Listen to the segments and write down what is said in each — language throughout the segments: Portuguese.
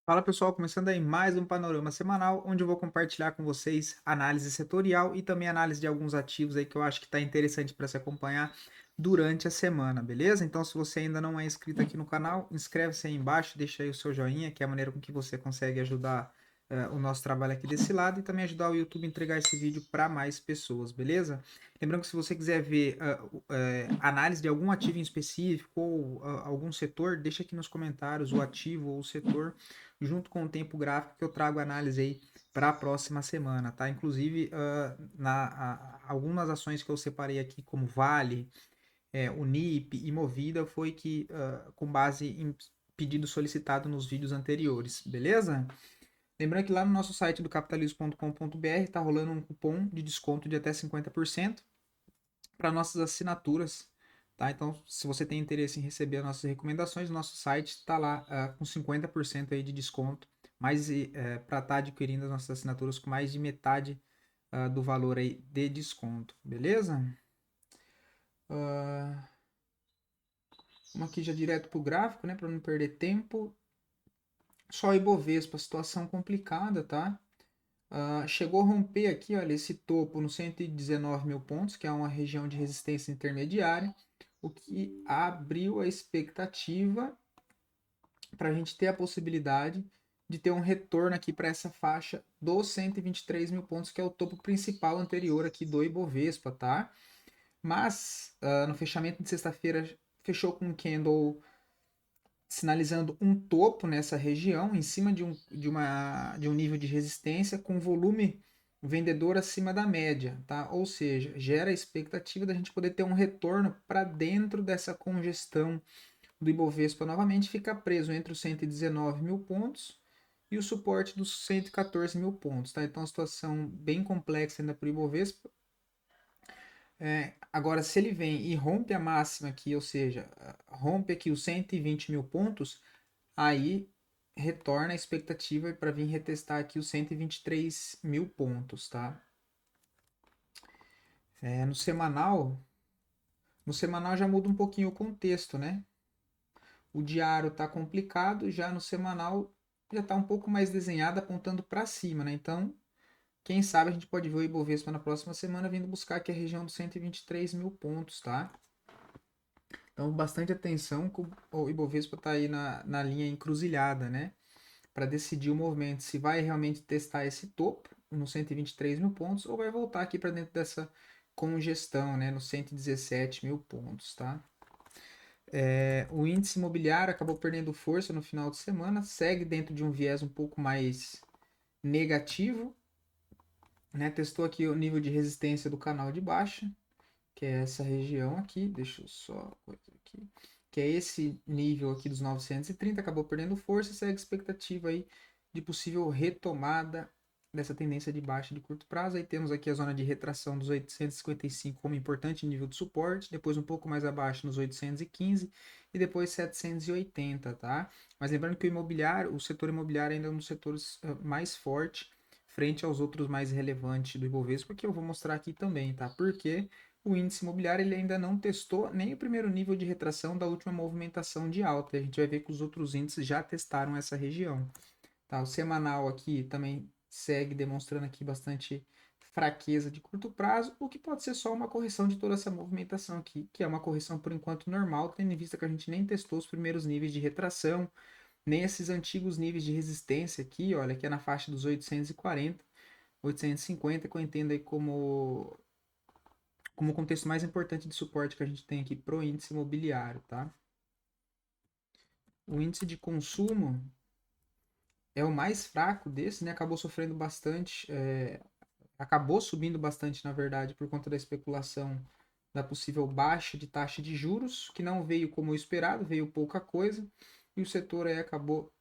Fala pessoal, começando aí mais um panorama semanal, onde eu vou compartilhar com vocês análise setorial e também análise de alguns ativos aí que eu acho que está interessante para se acompanhar durante a semana, beleza? Então, se você ainda não é inscrito aqui no canal, inscreve-se aí embaixo, deixa aí o seu joinha, que é a maneira com que você consegue ajudar o nosso trabalho aqui desse lado e também ajudar o YouTube a entregar esse vídeo para mais pessoas, beleza? Lembrando que se você quiser ver análise de algum ativo em específico ou algum setor, deixa aqui nos comentários o ativo ou o setor junto com o tempo gráfico que eu trago análise aí para a próxima semana, tá? Inclusive, algumas ações que eu separei aqui, como Vale, Unip e Movida, foi que com base em pedido solicitado nos vídeos anteriores, beleza? Lembrando que lá no nosso site do capitalismo.com.br está rolando um cupom de desconto de até 50% para nossas assinaturas. Tá? Então, se você tem interesse em receber as nossas recomendações, nosso site está lá com 50% aí de desconto, mas para estar adquirindo as nossas assinaturas com mais de metade do valor aí de desconto, beleza? Uh, Vamos aqui já direto para o gráfico, né, para não perder tempo. Só o Ibovespa, situação complicada, tá? Chegou a romper aqui, olha, esse topo no 119 mil pontos, que é uma região de resistência intermediária, o que abriu a expectativa para a gente ter a possibilidade de ter um retorno aqui para essa faixa dos 123 mil pontos, que é o topo principal anterior aqui do Ibovespa, tá? Mas no fechamento de sexta-feira fechou com um candle sinalizando um topo nessa região, em cima de um nível de resistência com volume vendedor acima da média, tá? Ou seja, gera a expectativa da gente poder ter um retorno para dentro dessa congestão do Ibovespa novamente, fica preso entre os 119 mil pontos e o suporte dos 114 mil pontos, tá? Então, a situação bem complexa ainda para o Ibovespa. Agora, se ele vem e rompe a máxima aqui, ou seja, rompe aqui os 120 mil pontos, aí retorna a expectativa para vir retestar aqui os 123 mil pontos, tá? É, no semanal já muda um pouquinho o contexto, né? O diário está complicado, já no semanal já está um pouco mais desenhado, apontando para cima, né? Então, quem sabe a gente pode ver o Ibovespa na próxima semana vindo buscar aqui a região dos 123 mil pontos, tá? Então, bastante atenção, que o Ibovespa está aí na linha encruzilhada, né? Para decidir o movimento, se vai realmente testar esse topo, nos 123 mil pontos, ou vai voltar aqui para dentro dessa congestão, né? Nos 117 mil pontos, tá? O índice imobiliário acabou perdendo força no final de semana, segue dentro de um viés um pouco mais negativo, né? Testou aqui o nível de resistência do canal de baixa, que é essa região aqui, deixa eu só aqui, que é esse nível aqui dos 930, acabou perdendo força, segue expectativa aí de possível retomada dessa tendência de baixa de curto prazo. Aí temos aqui a zona de retração dos 855 como importante nível de suporte, depois um pouco mais abaixo nos 815 e depois 780, tá? Mas lembrando que o imobiliário, o setor imobiliário ainda é um dos setores mais forte frente aos outros mais relevantes do Ibovespa, porque eu vou mostrar aqui também, tá? Porque o índice imobiliário ele ainda não testou nem o primeiro nível de retração da última movimentação de alta. A gente vai ver que os outros índices já testaram essa região. Tá? O semanal aqui também segue demonstrando aqui bastante fraqueza de curto prazo, o que pode ser só uma correção de toda essa movimentação aqui, que é uma correção por enquanto normal, tendo em vista que a gente nem testou os primeiros níveis de retração, nem esses antigos níveis de resistência aqui, olha, que é na faixa dos 840, 850, que eu entendo aí como o contexto mais importante de suporte que a gente tem aqui para o índice imobiliário, tá? O índice de consumo é o mais fraco desse, né? Acabou sofrendo bastante, acabou subindo bastante, na verdade, por conta da especulação da possível baixa de taxa de juros, que não veio como esperado, veio pouca coisa, e o setor aí acabou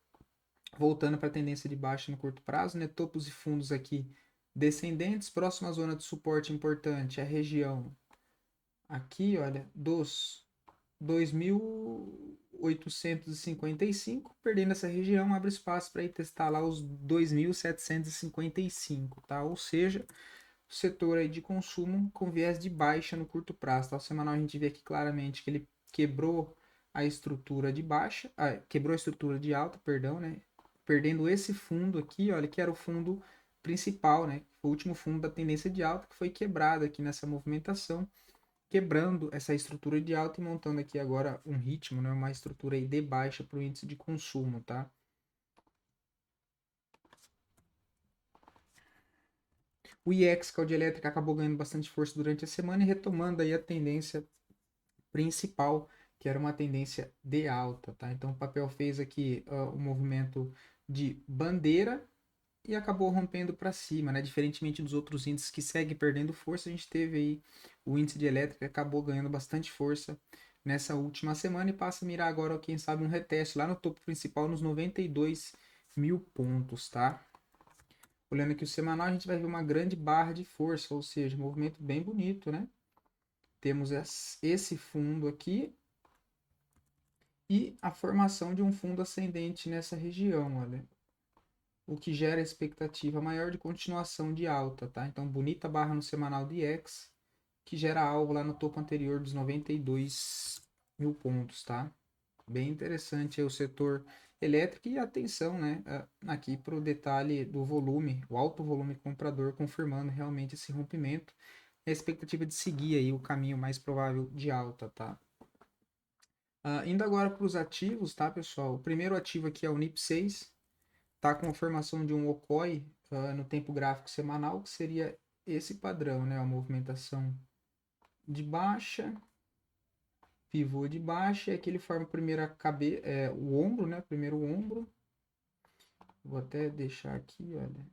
voltando para a tendência de baixa no curto prazo, né? Topos e fundos aqui descendentes, próxima zona de suporte importante, a região aqui, olha, dos 2.855, perdendo essa região, abre espaço para ir testar lá os 2.755, tá? Ou seja, o setor aí de consumo com viés de baixa no curto prazo, tá? O semanal a gente vê aqui claramente que ele quebrou a estrutura de baixa, quebrou a estrutura de alta, perdão, né? perdendo esse fundo aqui, olha, que era o fundo principal, né? Foi o último fundo da tendência de alta que foi quebrado aqui nessa movimentação, quebrando essa estrutura de alta e montando aqui agora um ritmo, né? Uma estrutura aí de baixa para o índice de consumo, tá? O IEX, que é o de elétrica, acabou ganhando bastante força durante a semana e retomando aí a tendência principal, que era uma tendência de alta, tá? Então o papel fez aqui um movimento de bandeira e acabou rompendo para cima, né? Diferentemente dos outros índices que seguem perdendo força, a gente teve aí o índice de elétrica que acabou ganhando bastante força nessa última semana e passa a mirar agora, quem sabe, um reteste lá no topo principal nos 92 mil pontos, tá? Olhando aqui o semanal, a gente vai ver uma grande barra de força, ou seja, um movimento bem bonito, né? Temos esse fundo aqui e a formação de um fundo ascendente nessa região, olha. O que gera expectativa maior de continuação de alta, tá? Então, bonita barra no semanal de X, que gera alvo lá no topo anterior dos 92 mil pontos, tá? Bem interessante aí o setor elétrico e atenção, né? Aqui para o detalhe do volume, o alto volume comprador confirmando realmente esse rompimento e a expectativa de seguir aí o caminho mais provável de alta, tá? Indo agora para os ativos, tá, pessoal? O primeiro ativo aqui é o NIP6, tá com a formação de um OCOI no tempo gráfico semanal, que seria esse padrão, né? A movimentação de baixa, pivô de baixa, e aqui ele forma o ombro, né? Primeiro o ombro. Vou até deixar aqui, olha.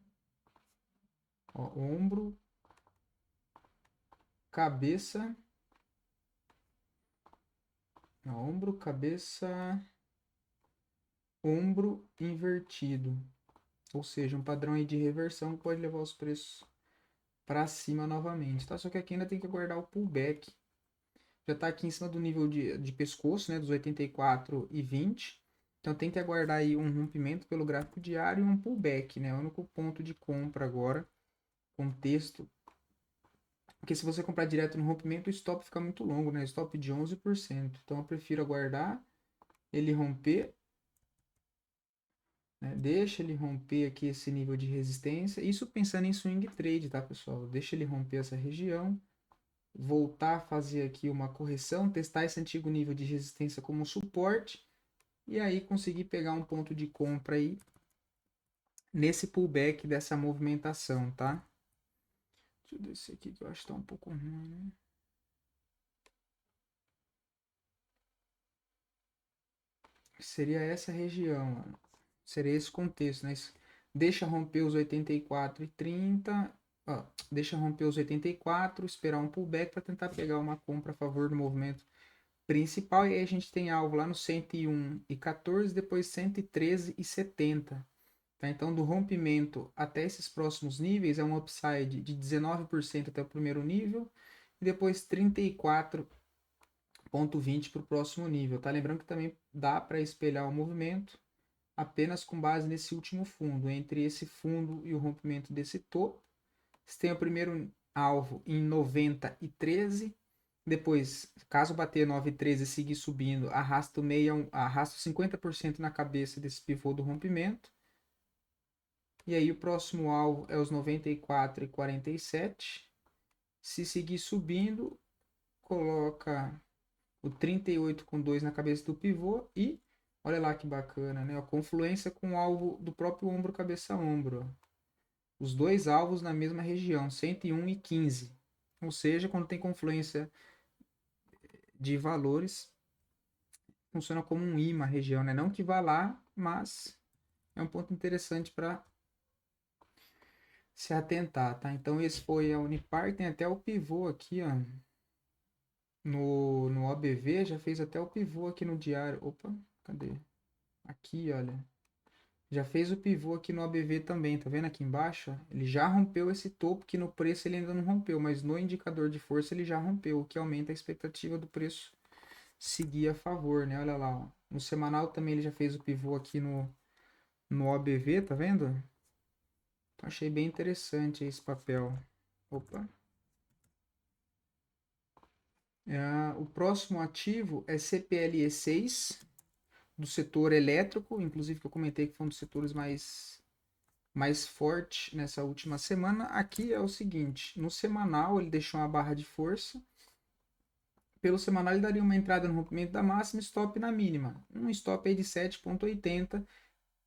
Ó, ombro, cabeça, ombro, cabeça, ombro invertido. Ou seja, um padrão aí de reversão que pode levar os preços para cima novamente, tá? Só que aqui ainda tem que aguardar o pullback. Já está aqui em cima do nível de pescoço, né, dos 84,20. Então tem que aguardar aí um rompimento pelo gráfico diário e um pullback, né? O único ponto de compra agora, contexto. Porque se você comprar direto no rompimento, o stop fica muito longo, né? Stop de 11%. Então eu prefiro aguardar ele romper, né? Deixa ele romper aqui esse nível de resistência. Isso pensando em swing trade, tá, pessoal? Deixa ele romper essa região, voltar a fazer aqui uma correção, testar esse antigo nível de resistência como suporte e aí conseguir pegar um ponto de compra aí nesse pullback dessa movimentação, tá? Deixa eu descer aqui que eu acho que tá um pouco ruim, né? Seria essa região, mano. Seria esse contexto, né? Deixa romper os 84,30, ó, deixa romper os 84, esperar um pullback para tentar pegar uma compra a favor do movimento principal e aí a gente tem alvo lá no 101,14, depois 113,70. Tá? Então, do rompimento até esses próximos níveis é um upside de 19% até o primeiro nível e depois 34,20 para o próximo nível. Tá? Lembrando que também dá para espelhar o movimento apenas com base nesse último fundo. Entre esse fundo e o rompimento desse topo, você tem o primeiro alvo em 90,13. Depois, caso bater 9,13 e seguir subindo, arrasta 50% na cabeça desse pivô do rompimento. E aí o próximo alvo é os 94,47. Se seguir subindo, coloca o 38,2 na cabeça do pivô e olha lá que bacana, né? A confluência com o alvo do próprio ombro cabeça-ombro. Os dois alvos na mesma região, 101,15. Ou seja, quando tem confluência de valores, funciona como um imã a região, né? Não que vá lá, mas é um ponto interessante para se atentar, tá? Então esse foi a Unipar, tem até o pivô aqui, ó. No OBV já fez até o pivô aqui no diário. Opa, cadê? Aqui, olha. Já fez o pivô aqui no OBV também, tá vendo aqui embaixo? Ele já rompeu esse topo que no preço ele ainda não rompeu, mas no indicador de força ele já rompeu, o que aumenta a expectativa do preço seguir a favor, né? Olha lá, ó. No semanal também ele já fez o pivô aqui no OBV, tá vendo? Achei bem interessante esse papel. Opa. O próximo ativo é CPLE6, do setor elétrico, inclusive que eu comentei que foi um dos setores mais forte nessa última semana. Aqui é o seguinte, no semanal ele deixou uma barra de força. Pelo semanal ele daria uma entrada no rompimento da máxima e stop na mínima. Um stop aí de 7,80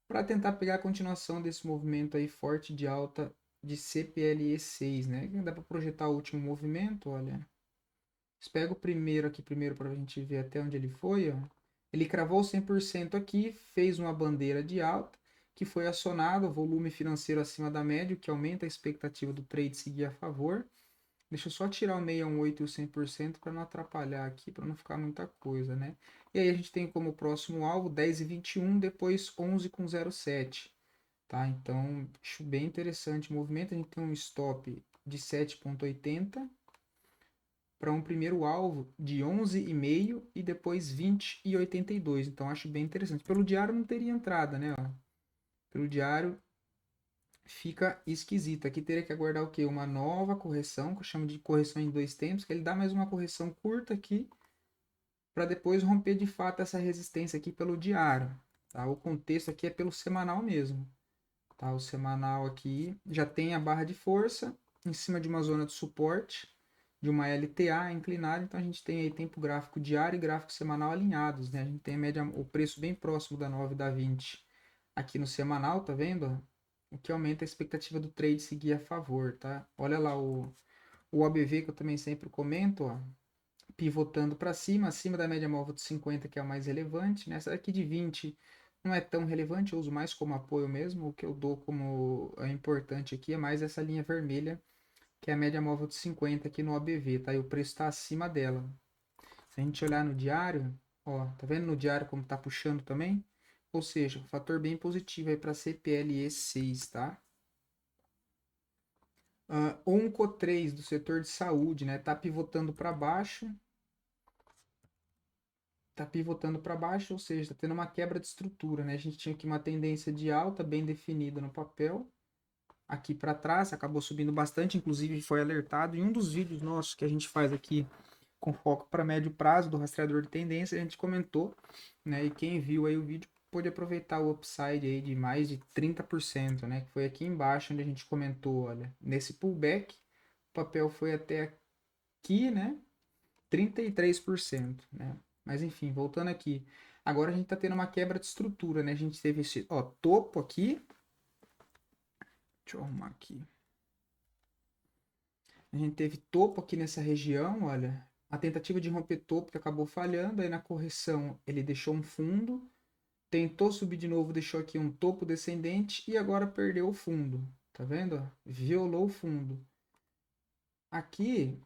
para tentar pegar a continuação desse movimento aí forte de alta de CPLE 6, né? Dá para projetar o último movimento, olha. Pega o primeiro aqui primeiro para a gente ver até onde ele foi, ó. Ele cravou 100% aqui, fez uma bandeira de alta, que foi acionado, volume financeiro acima da média, que aumenta a expectativa do trade seguir a favor. Deixa eu só tirar o 618 e o 100% para não atrapalhar aqui, para não ficar muita coisa, né? E aí a gente tem como próximo alvo 10,21, depois 11,07, tá? Então, acho bem interessante o movimento. A gente tem um stop de 7,80 para um primeiro alvo de 11,5 e depois 20,82. Então, acho bem interessante. Pelo diário não teria entrada, né? Ó. Pelo diário fica esquisito. Aqui teria que aguardar o quê? Uma nova correção, que eu chamo de correção em dois tempos, que ele dá mais uma correção curta aqui, para depois romper de fato essa resistência aqui pelo diário. Tá? O contexto aqui é pelo semanal mesmo. Tá? O semanal aqui já tem a barra de força em cima de uma zona de suporte, de uma LTA inclinada, então a gente tem aí tempo gráfico diário e gráfico semanal alinhados, né? A gente tem a média, o preço bem próximo da 9 e da 20 aqui no semanal, tá vendo? O que aumenta a expectativa do trade seguir a favor, tá? Olha lá o OBV que eu também sempre comento, ó, pivotando para cima, acima da média móvel de 50, que é a mais relevante, né? Essa daqui de 20 não é tão relevante, eu uso mais como apoio mesmo, o que eu dou como é importante aqui é mais essa linha vermelha, que é a média móvel de 50 aqui no OBV, tá? E o preço está acima dela. Se a gente olhar no diário, ó, tá vendo no diário como tá puxando também? Ou seja, um fator bem positivo aí para CPLE 6, tá? Onco 3 do setor de saúde, né? Tá pivotando para baixo. Tá pivotando para baixo, ou seja, tá tendo uma quebra de estrutura, né? A gente tinha aqui uma tendência de alta bem definida no papel. Aqui para trás, acabou subindo bastante, inclusive foi alertado em um dos vídeos nossos que a gente faz aqui com foco para médio prazo do rastreador de tendência, a gente comentou, né? E quem viu aí o vídeo pôde aproveitar o upside aí de mais de 30%, né? Que foi aqui embaixo onde a gente comentou, olha, nesse pullback, o papel foi até aqui, né? 33%, né? Mas enfim, voltando aqui. Agora a gente tá tendo uma quebra de estrutura, né? A gente teve esse, ó, topo aqui. Deixa eu arrumar aqui. A gente teve topo aqui nessa região, olha. A tentativa de romper topo que acabou falhando, aí na correção ele deixou um fundo, tentou subir de novo, deixou aqui um topo descendente e agora perdeu o fundo. Tá vendo? Violou o fundo. Aqui,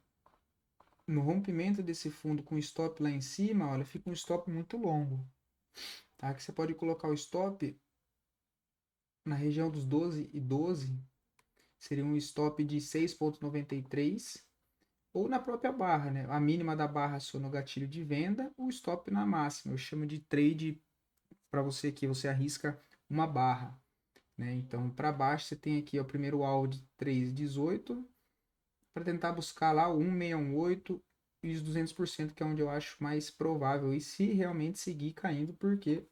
no rompimento desse fundo com stop lá em cima, olha, fica um stop muito longo. Tá? Que você pode colocar o stop na região dos 12 e 12, seria um stop de 6,93 ou na própria barra, né? A mínima da barra só no gatilho de venda, o stop na máxima. Eu chamo de trade para você que você arrisca uma barra, né? Então, para baixo você tem aqui ó, o primeiro alvo de 3,18 para tentar buscar lá o 1,618 e os 200%, que é onde eu acho mais provável. E se realmente seguir caindo, porque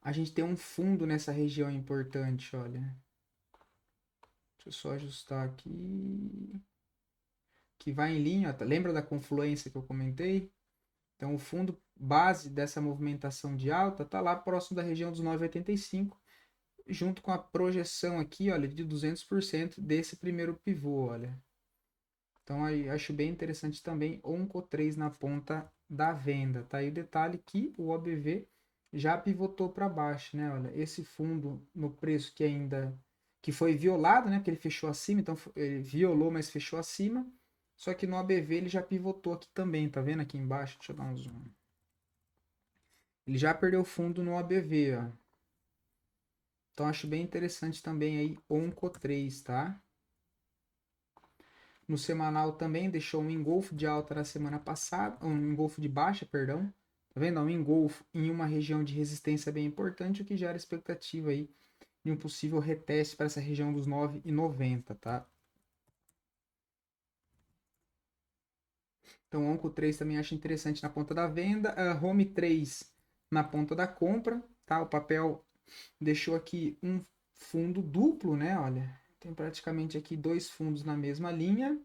a gente tem um fundo nessa região importante, olha. Deixa eu só ajustar aqui. Que vai em linha, tá? Lembra da confluência que eu comentei? Então, o fundo base dessa movimentação de alta está lá próximo da região dos 9,85, junto com a projeção aqui, olha, de 200% desse primeiro pivô, olha. Então, aí, acho bem interessante também Onco 3 na ponta da venda, tá? E o detalhe que o OBV já pivotou para baixo, né? Olha, esse fundo no preço que ainda que foi violado, né? Porque ele fechou acima, então ele violou, mas fechou acima. Só que no ABV ele já pivotou aqui também, tá vendo aqui embaixo? Deixa eu dar um zoom. Ele já perdeu fundo no ABV, ó. Então acho bem interessante também aí Onco 3, tá? No semanal também deixou um engolfo de alta na semana passada, um engolfo de baixa, perdão. Tá vendo? Um engolfo em uma região de resistência bem importante, o que gera expectativa aí de um possível reteste para essa região dos 9,90, tá? Então, Onco 3 também acho interessante na ponta da venda. A Home 3 na ponta da compra, tá? O papel deixou aqui um fundo duplo, né? Olha, tem praticamente aqui dois fundos na mesma linha.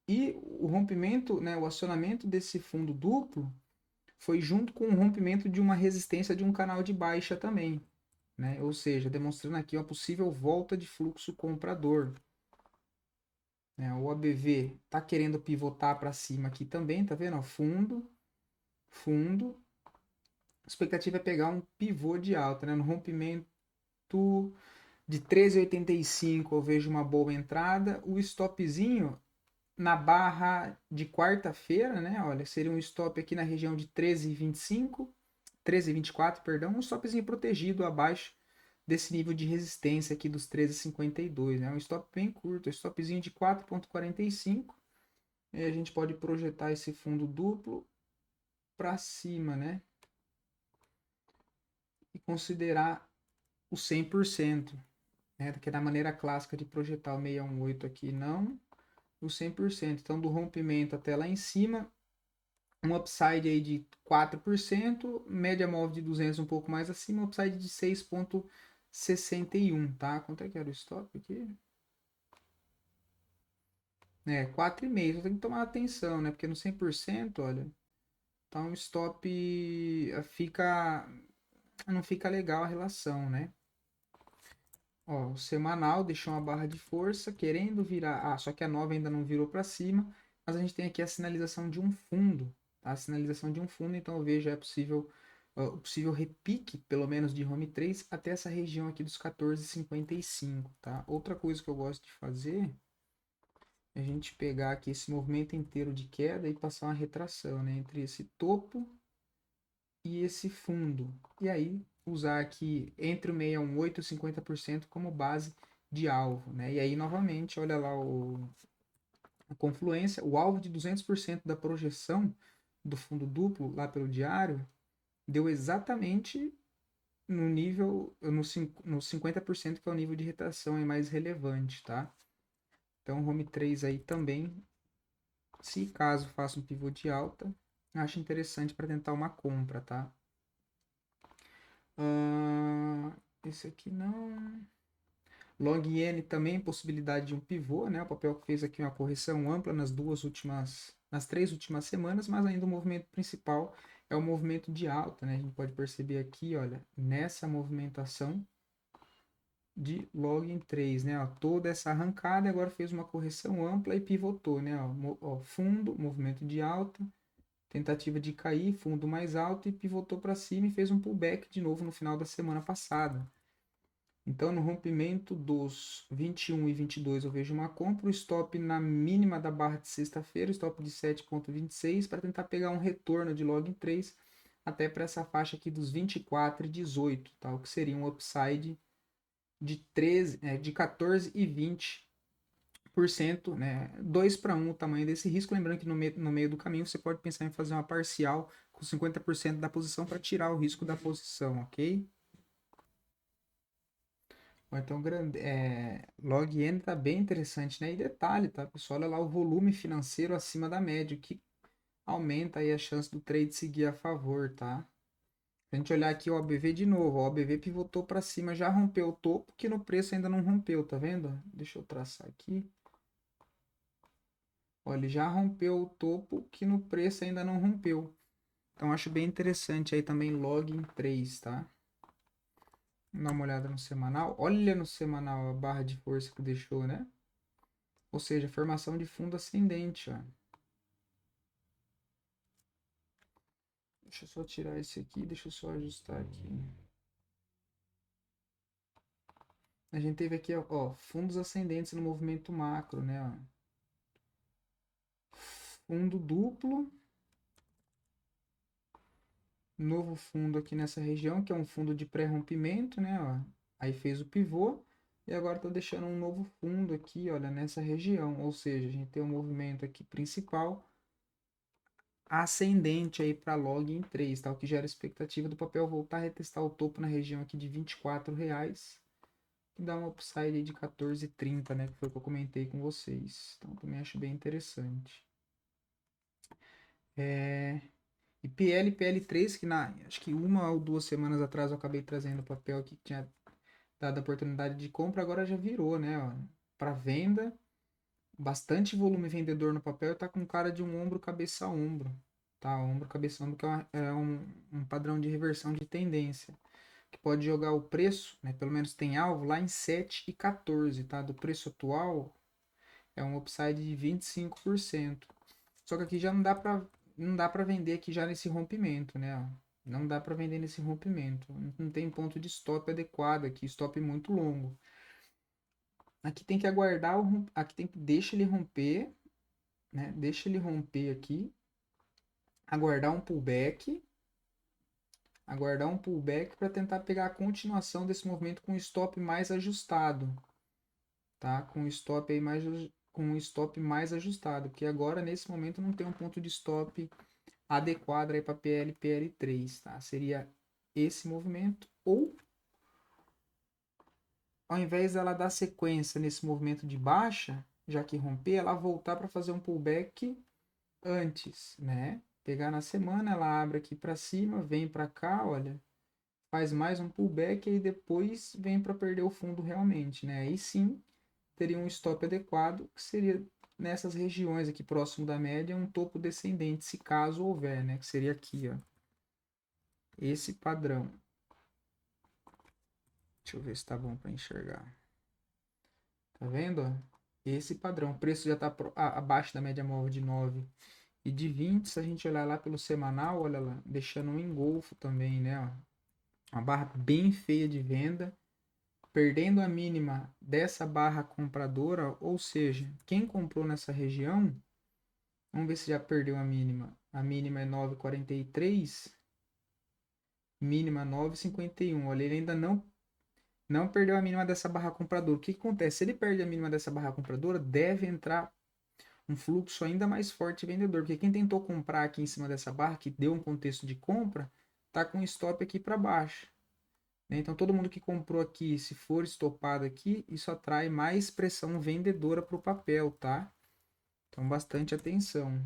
E o rompimento, né, o acionamento desse fundo duplo foi junto com o rompimento de uma resistência de um canal de baixa também, né? Ou seja, demonstrando aqui uma possível volta de fluxo comprador. Né? O ABV está querendo pivotar para cima aqui também, tá vendo? Fundo, fundo. A expectativa é pegar um pivô de alta, né? No rompimento de 13,85 eu vejo uma boa entrada. O stopzinho na barra de quarta-feira, né? Olha, seria um stop aqui na região de 13,25, 13,24, perdão, um stopzinho protegido abaixo desse nível de resistência aqui dos 13,52, né? Um stop bem curto, um stopzinho de 4,45. E a gente pode projetar esse fundo duplo para cima, né? E considerar o 100%, né? Que é da maneira clássica de projetar o 618 aqui, não o 100%. Então, do rompimento até lá em cima, um upside aí de 4%, média móvel de 200 um pouco mais acima, um upside de 6,61, tá? Quanto é que era o stop aqui? 4,5. Então tem que tomar atenção, né? Porque no 100%, olha, tá um stop, não fica legal a relação, né? Ó, o semanal deixou uma barra de força, querendo virar. Ah, só que a nova ainda não virou para cima, mas a gente tem aqui a sinalização de um fundo, tá? A sinalização de um fundo, então eu vejo o possível repique, pelo menos de home 3, até essa região aqui dos 14,55, tá? Outra coisa que eu gosto de fazer é a gente pegar aqui esse movimento inteiro de queda e passar uma retração, né? Entre esse topo e esse fundo. E aí usar aqui entre o 618 e 50% como base de alvo, né? E aí novamente, olha lá a confluência, o alvo de 200% da projeção do fundo duplo lá pelo diário deu exatamente no nível, no 50% que é o nível de retração é mais relevante, tá? Então home 3 aí também, se caso faça um pivô de alta, acho interessante para tentar uma compra, tá? Esse aqui não. Long N também possibilidade de um pivô, né? O papel que fez aqui uma correção ampla nas 3 últimas semanas, mas ainda o movimento principal é o movimento de alta, né? A gente pode perceber aqui, olha, nessa movimentação de log 3, né? Ó, toda essa arrancada agora fez uma correção ampla e pivotou, né? Ó, fundo, movimento de alta, tentativa de cair, fundo mais alto e pivotou para cima e fez um pullback de novo no final da semana passada. Então, no rompimento dos 21 e 22, eu vejo uma compra, o stop na mínima da barra de sexta-feira, stop de 7,26, para tentar pegar um retorno de log 3 até para essa faixa aqui dos 24 e 18, tá? O que seria um upside de 14 e 20%, né? 2 para 1 o tamanho desse risco. Lembrando que no meio do caminho você pode pensar em fazer uma parcial com 50% da posição para tirar o risco da posição, ok? Ou então, log N tá bem interessante, né? E detalhe, tá, pessoal? Olha lá o volume financeiro acima da média, que aumenta aí a chance do trade seguir a favor, tá? Se a gente olhar aqui o OBV de novo, o OBV pivotou para cima, já rompeu o topo, que no preço ainda não rompeu, tá vendo? Deixa eu traçar aqui. Olha, ele já rompeu o topo, que no preço ainda não rompeu. Então, acho bem interessante aí também log em 3, tá? Vamos dar uma olhada no semanal. Olha no semanal a barra de força que deixou, né? Ou seja, formação de fundo ascendente, ó. Deixa eu só tirar esse aqui, deixa eu só ajustar aqui. A gente teve aqui, ó, fundos ascendentes no movimento macro, né, ó. Fundo duplo. Novo fundo aqui nessa região, que é um fundo de pré-rompimento, né, ó. Aí fez o pivô. E agora tô deixando um novo fundo aqui, olha, nessa região. Ou seja, a gente tem um movimento aqui principal ascendente aí para log em 3, tá? O que gera expectativa do papel voltar a retestar o topo na região aqui de R$ 24, que dá um upside aí de 14,30, né? Que foi o que eu comentei com vocês. Então também acho bem interessante. E PL, PL3, que acho que 1 ou 2 semanas atrás eu acabei trazendo o papel aqui que tinha dado a oportunidade de compra, agora já virou, né? Para venda, bastante volume vendedor no papel, tá com cara de um ombro, cabeça a ombro. Tá? Ombro, cabeça a ombro, que é um padrão de reversão de tendência. Que pode jogar o preço, né? Pelo menos tem alvo lá em 7 e 14, tá? Do preço atual é um upside de 25%. Só que aqui já não dá para vender aqui já nesse rompimento, né? Ó. Não dá para vender nesse rompimento. Não tem ponto de stop adequado aqui, stop muito longo. Aqui tem que aguardar aqui tem que deixa ele romper, né? Deixa ele romper aqui, aguardar um pullback para tentar pegar a continuação desse movimento com o stop mais ajustado, tá? Com o stop aí com o stop mais ajustado, porque agora nesse momento não tem um ponto de stop adequado aí para PL, PL3, tá? Seria esse movimento ou ao invés dela dar sequência nesse movimento de baixa, já que romper, ela voltar para fazer um pullback antes, né? Pegar na semana, ela abre aqui para cima, vem para cá, olha, faz mais um pullback e depois vem para perder o fundo realmente, né? Aí sim teria um stop adequado, que seria nessas regiões aqui próximo da média, um topo descendente, se caso houver, né? Que seria aqui, ó. Esse padrão. Deixa eu ver se tá bom para enxergar. Tá vendo, ó? Esse padrão. O preço já está abaixo da média móvel de 9 e de 20. Se a gente olhar lá pelo semanal, olha lá, deixando um engolfo também, né? Ó. Uma barra bem feia de venda, perdendo a mínima dessa barra compradora, ou seja, quem comprou nessa região, vamos ver se já perdeu a mínima. A mínima é 9,43, mínima 9,51. Olha, ele ainda não perdeu a mínima dessa barra compradora. O que acontece? Se ele perde a mínima dessa barra compradora, deve entrar um fluxo ainda mais forte vendedor, porque quem tentou comprar aqui em cima dessa barra, que deu um contexto de compra, tá com stop aqui para baixo. Né? Então todo mundo que comprou aqui, se for estopado aqui, isso atrai mais pressão vendedora para o papel, tá? Então bastante atenção.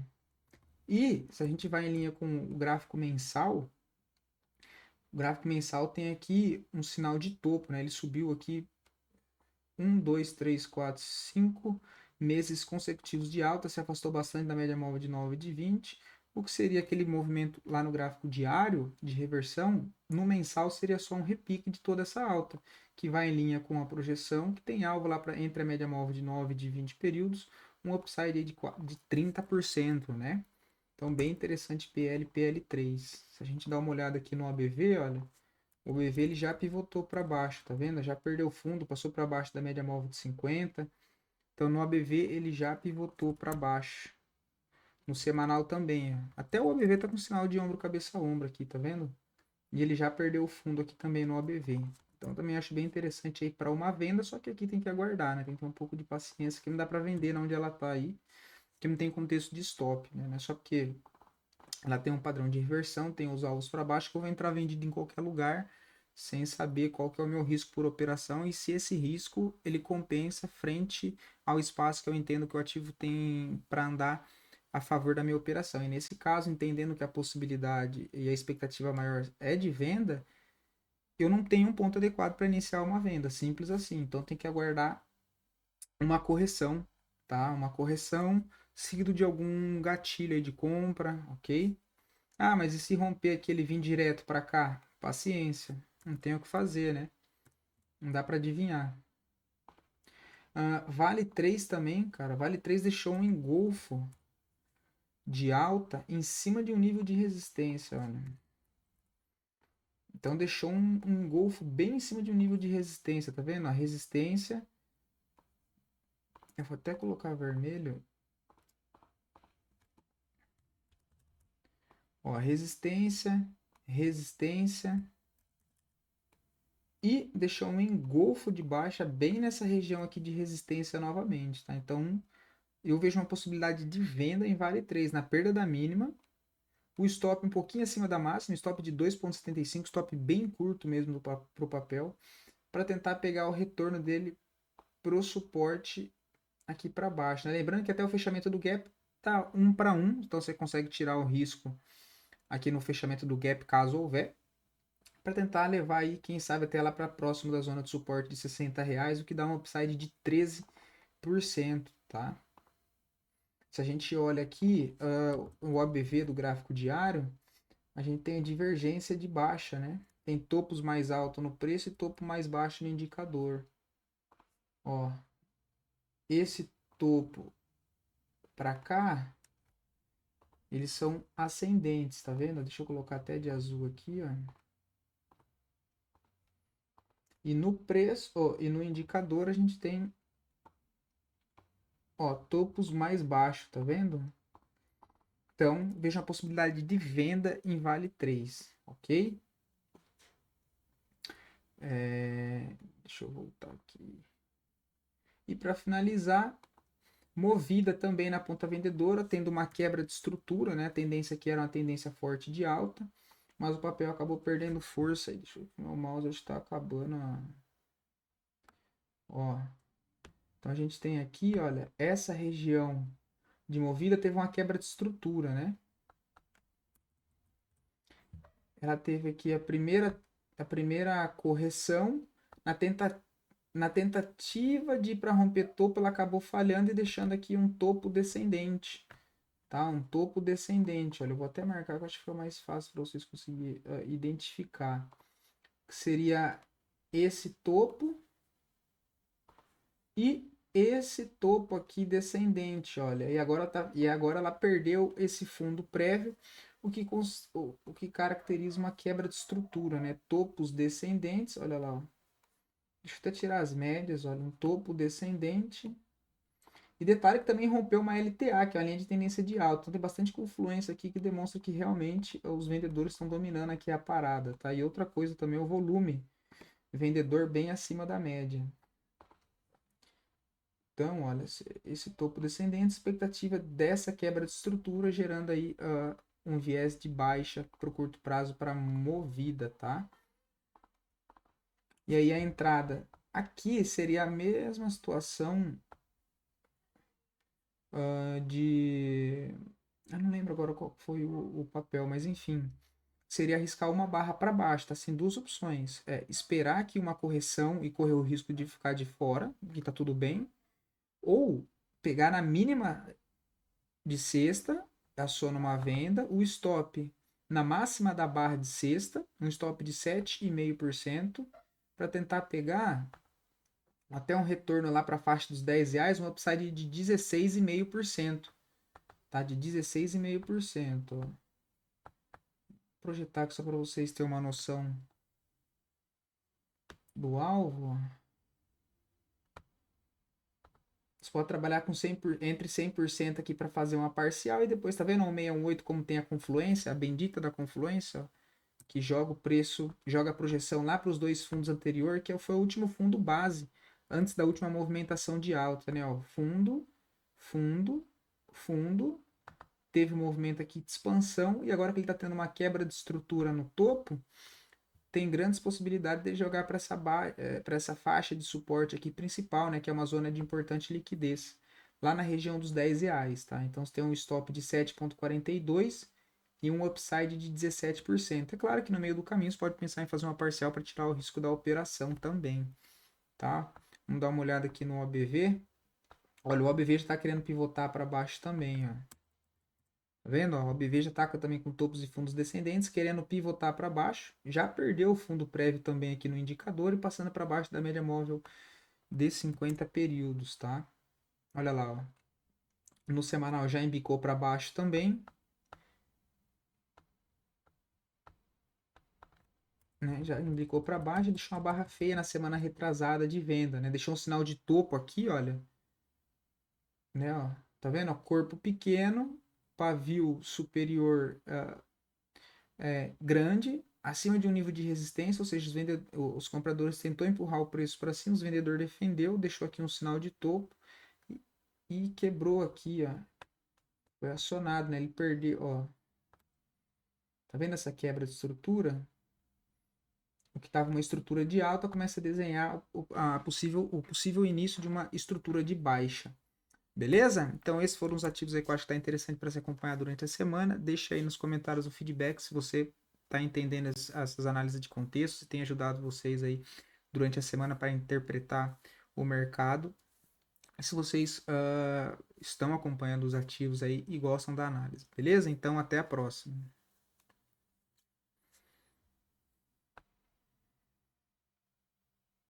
E se a gente vai em linha com o gráfico mensal, o gráfico mensal tem aqui um sinal de topo, né? Ele subiu aqui 5 meses consecutivos de alta, se afastou bastante da média móvel de 9 e de 20. O que seria aquele movimento lá no gráfico diário de reversão, no mensal seria só um repique de toda essa alta, que vai em linha com a projeção, que tem algo lá entre a média móvel de 9 e de 20 períodos, um upside de 30%, né? Então, bem interessante PL, PL3. Se a gente dá uma olhada aqui no ABV, olha, o BV ele já pivotou para baixo, tá vendo? Já perdeu fundo, passou para baixo da média móvel de 50. Então no ABV ele já pivotou para baixo. No semanal também, ó. Até o ABV tá com sinal de ombro, cabeça a ombro aqui, tá vendo? E ele já perdeu o fundo aqui também no ABV. Então também acho bem interessante aí para uma venda, só que aqui tem que aguardar, né? Tem que ter um pouco de paciência, que não dá para vender onde ela tá aí, que não tem contexto de stop, né? Não é só porque ela tem um padrão de reversão, tem os alvos para baixo, que eu vou entrar vendido em qualquer lugar, sem saber qual que é o meu risco por operação e se esse risco ele compensa frente ao espaço que eu entendo que o ativo tem para andar a favor da minha operação. E nesse caso, entendendo que a possibilidade e a expectativa maior é de venda, eu não tenho um ponto adequado para iniciar uma venda, simples assim. Então tem que aguardar uma correção, tá? Uma correção seguido de algum gatilho aí de compra, ok? Ah, mas e se romper aqui ele vir direto para cá? Paciência, não tem o que fazer, né? Não dá para adivinhar. Vale 3 também, cara. Vale 3 deixou um engolfo de alta em cima de um nível de resistência, olha. Então deixou um engolfo bem em cima de um nível de resistência, tá vendo? A resistência. Eu vou até colocar vermelho. Ó, resistência, resistência. E deixou um engolfo de baixa bem nessa região aqui de resistência novamente, tá? Então eu vejo uma possibilidade de venda em Vale 3 na perda da mínima, o stop um pouquinho acima da máxima, stop de 2,75, stop bem curto mesmo para o papel, para tentar pegar o retorno dele para o suporte aqui para baixo, né? Lembrando que até o fechamento do gap tá 1 para 1, então você consegue tirar o risco aqui no fechamento do gap, caso houver, para tentar levar aí, quem sabe, até lá para próximo da zona de suporte de R$ 60, o que dá um upside de 13%, tá? Se a gente olha aqui, o ABV do gráfico diário, a gente tem a divergência de baixa, né? Tem topos mais altos no preço e topo mais baixo no indicador. Ó, esse topo para cá, eles são ascendentes, tá vendo? Deixa eu colocar até de azul aqui, ó. E no preço, ó, e no indicador a gente tem, ó, topos mais baixos, tá vendo? Então, veja a possibilidade de venda em Vale 3, ok? Deixa eu voltar aqui. E para finalizar, Movida também na ponta vendedora, tendo uma quebra de estrutura, né? A tendência aqui era uma tendência forte de alta, mas o papel acabou perdendo força. Deixa eu, meu mouse está acabando. Ó, então a gente tem aqui, olha, essa região de Movida teve uma quebra de estrutura, né? Ela teve aqui a primeira correção na tentativa de ir para romper topo, ela acabou falhando e deixando aqui um topo descendente, tá? Um topo descendente. Olha, eu vou até marcar que eu acho que fica mais fácil para vocês conseguirem identificar. Que seria esse topo e esse topo aqui descendente, olha. E agora ela perdeu esse fundo prévio, o que caracteriza uma quebra de estrutura, né? Topos descendentes, olha lá, ó. Deixa eu até tirar as médias, olha, um topo descendente. E detalhe que também rompeu uma LTA, que é a linha de tendência de alta. Então tem bastante confluência aqui que demonstra que realmente os vendedores estão dominando aqui a parada, tá? E outra coisa também é o volume. Vendedor bem acima da média. Então, olha, esse topo descendente, expectativa dessa quebra de estrutura, gerando aí um viés de baixa para o curto prazo para Movida, tá? E aí a entrada aqui seria a mesma situação de... Eu não lembro agora qual foi o papel, mas enfim. Seria arriscar uma barra para baixo, tá? Assim, duas opções. Esperar aqui uma correção e correr o risco de ficar de fora, que tá tudo bem. Ou pegar na mínima de sexta, aciona uma venda, o stop na máxima da barra de sexta, um stop de 7,5%, para tentar pegar até um retorno lá para a faixa dos R$ 10, um upside de 16,5%, tá? De 16,5%. Vou projetar aqui só para vocês terem uma noção do alvo. Você pode trabalhar com entre 100% aqui para fazer uma parcial e depois, tá vendo o 618 como tem a confluência, a bendita da confluência, ó, que joga o preço, joga a projeção lá para os dois fundos anteriores, que foi o último fundo base, antes da última movimentação de alta, né? Ó, fundo, fundo, fundo, teve um movimento aqui de expansão e agora que ele está tendo uma quebra de estrutura no topo, tem grandes possibilidades de jogar para essa faixa de suporte aqui principal, né, que é uma zona de importante liquidez, lá na região dos R$ 10, tá? Então você tem um stop de 7,42 e um upside de 17%. É claro que no meio do caminho você pode pensar em fazer uma parcial para tirar o risco da operação também, tá? Vamos dar uma olhada aqui no OBV. Olha, o OBV já está querendo pivotar para baixo também, ó. Tá vendo? Ó, o OBV já está também com topos e fundos descendentes, querendo pivotar para baixo. Já perdeu o fundo prévio também aqui no indicador e passando para baixo da média móvel de 50 períodos, tá? Olha lá, ó. No semanal já embicou para baixo também, né? Já embicou para baixo, deixou uma barra feia na semana retrasada de venda, né? Deixou um sinal de topo aqui, olha, né? Ó. Tá vendo? Ó, corpo pequeno, pavio superior grande, acima de um nível de resistência, ou seja, os compradores tentou empurrar o preço para cima, os vendedores defendeu, deixou aqui um sinal de topo e quebrou aqui, ó. Foi acionado, né? Ele perdeu, ó. Tá vendo essa quebra de estrutura? O que estava uma estrutura de alta começa a desenhar o possível início de uma estrutura de baixa. Beleza? Então, esses foram os ativos aí que eu acho que tá interessante para se acompanhar durante a semana. Deixa aí nos comentários o feedback se você está entendendo essas análises de contexto, se tem ajudado vocês aí durante a semana para interpretar o mercado. Se vocês estão acompanhando os ativos aí e gostam da análise, beleza? Então, até a próxima.